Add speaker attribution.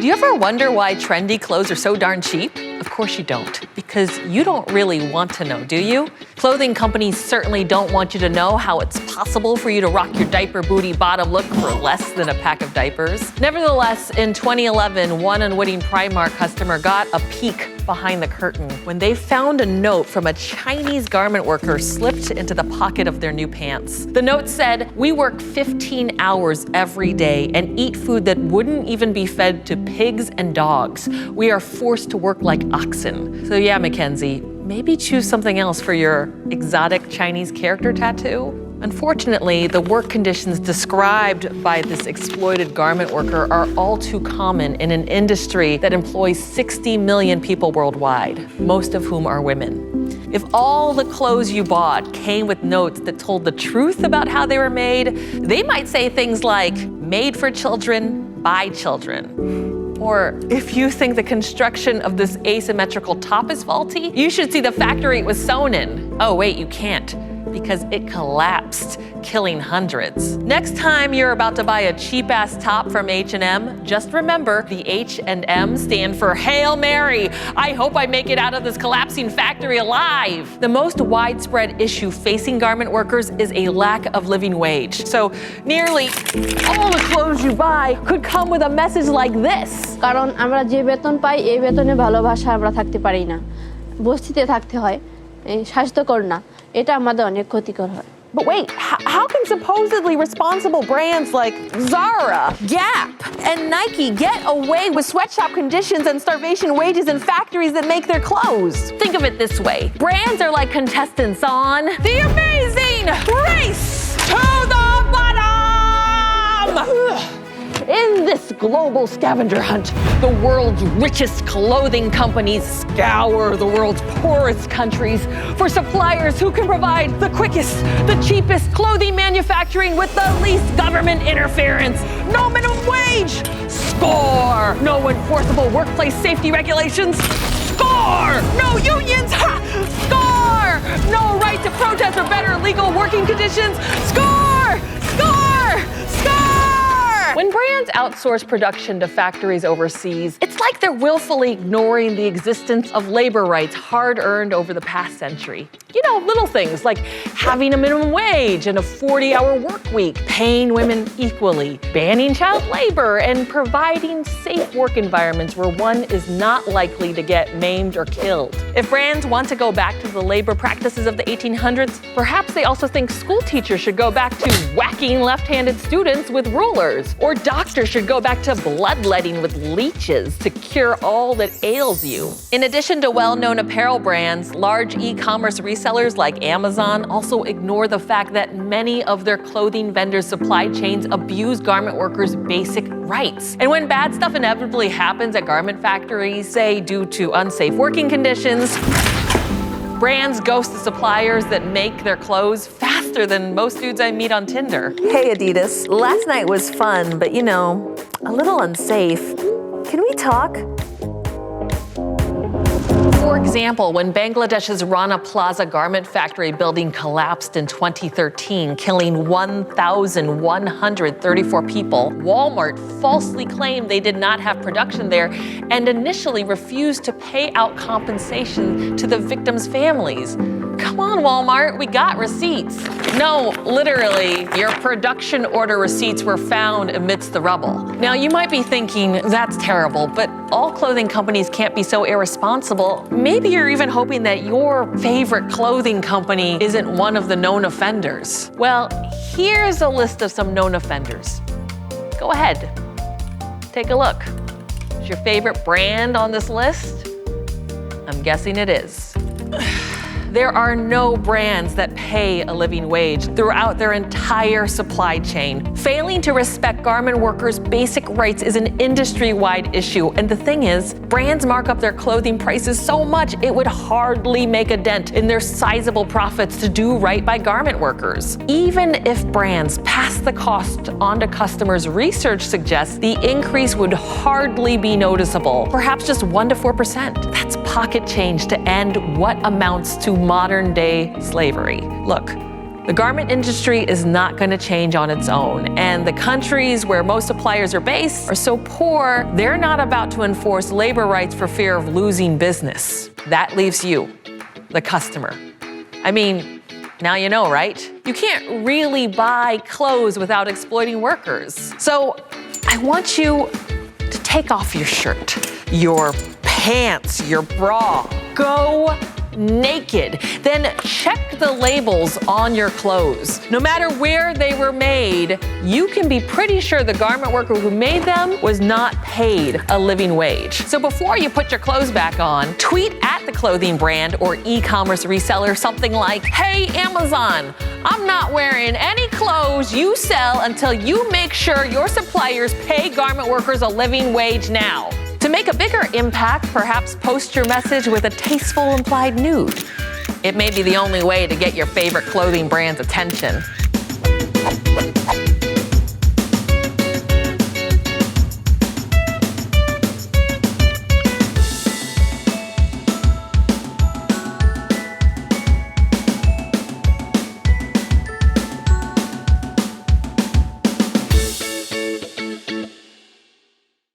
Speaker 1: Do you ever wonder why trendy clothes are so darn cheap? Of course you don't, because you don't really want to know, do you? Clothing companies certainly don't want you to know how it's possible for you to rock your diaper booty bottom look for less than a pack of diapers. Nevertheless, in 2011, one unwitting Primark customer got a peek behind the curtain when they found a note from a Chinese garment worker slipped into the pocket of their new pants. The note said, "We work 15 hours every day and eat food that wouldn't even be fed to pigs and dogs. We are forced to work like oxen." So yeah, Mackenzie, maybe choose something else for your exotic Chinese character tattoo. Unfortunately, the work conditions described by this exploited garment worker are all too common in an industry that employs 60 million people worldwide, most of whom are women. If all the clothes you bought came with notes that told the truth about how they were made, they might say things like, "Made for children, by children." Or if you think the construction of this asymmetrical top is faulty, you should see the factory it was sewn in. Oh wait, you can't, because it collapsed, killing hundreds. Next time you're about to buy a cheap-ass top from H&M, just remember the H and M stand for Hail Mary. I hope I make it out of this collapsing factory alive. The most widespread issue facing garment workers is a lack of living wage. So nearly all the clothes you buy could come with a message like this.
Speaker 2: কারণ আমরা যে বেতন পাই এই বেতনে ভালোবাসা আমরা থাকতে পারি না বস্তিতে থাকতে হয় স্বাস্থ্যকর না এটা আমাদের অনেক ক্ষতিকর হয়
Speaker 1: But wait, how can supposedly responsible brands like Zara, Gap, and Nike get away with sweatshop conditions and starvation wages in factories that make their clothes? Think of it this way. Brands are like contestants on The Amazing Race to the Bottom! In this global scavenger hunt, the world's richest clothing companies scour the world's poorest countries for suppliers who can provide the quickest, the cheapest clothing manufacturing with the least government interference. No minimum wage. Score! No enforceable workplace safety regulations. Score! No unions. Ha! Score! No right to protest or better legal working conditions. Score! Score! Score! When brands outsource production to factories overseas, it's like they're willfully ignoring the existence of labor rights hard-earned over the past century. You know, little things like having a minimum wage and a 40-hour work week, paying women equally, banning child labor, and providing safe work environments where one is not likely to get maimed or killed. If brands want to go back to the labor practices of the 1800s, perhaps they also think school teachers should go back to whacking left-handed students with rulers. Or doctors should go back to bloodletting with leeches to cure all that ails you. In addition to well-known apparel brands, large e-commerce resellers like Amazon also ignore the fact that many of their clothing vendors' supply chains abuse garment workers' basic rights. And when bad stuff inevitably happens at garment factories, say due to unsafe working conditions, brands ghost the suppliers that make their clothes faster than most dudes I meet on Tinder. Hey Adidas, last night was fun, but you know, a little unsafe. Can we talk? For example, when Bangladesh's Rana Plaza garment factory building collapsed in 2013, killing 1,134 people, Walmart falsely claimed they did not have production there and initially refused to pay out compensation to the victims' families. Come on, Walmart, we got receipts. No, literally, your production order receipts were found amidst the rubble. Now, you might be thinking, that's terrible, but all clothing companies can't be so irresponsible. Maybe you're even hoping that your favorite clothing company isn't one of the known offenders. Well, here's a list of some known offenders. Go ahead, take a look. Is your favorite brand on this list? I'm guessing it is. There are no brands that pay a living wage throughout their entire supply chain. Failing to respect garment workers' basic rights is an industry-wide issue. And the thing is, brands mark up their clothing prices so much it would hardly make a dent in their sizable profits to do right by garment workers. Even if brands pass the cost on to customers, research suggests the increase would hardly be noticeable, perhaps just 1 to 4%. That's pocket change to end what amounts to modern-day slavery. Look, The garment industry is not going to change on its own, and the countries where most suppliers are based are so poor, they're not about to enforce labor rights for fear of losing business. That leaves you, the customer. I mean, now you know, right? You can't really buy clothes without exploiting workers. So I want you to take off your shirt, your pants, your bra. Go naked. Then check the labels on your clothes. No matter where they were made, you can be pretty sure the garment worker who made them was not paid a living wage. So before you put your clothes back on, tweet at the clothing brand or e-commerce reseller something like, "Hey Amazon, I'm not wearing any clothes you sell until you make sure your suppliers pay garment workers a living wage now." To make a bigger impact, perhaps post your message with a tasteful implied nude. It may be the only way to get your favorite clothing brand's attention.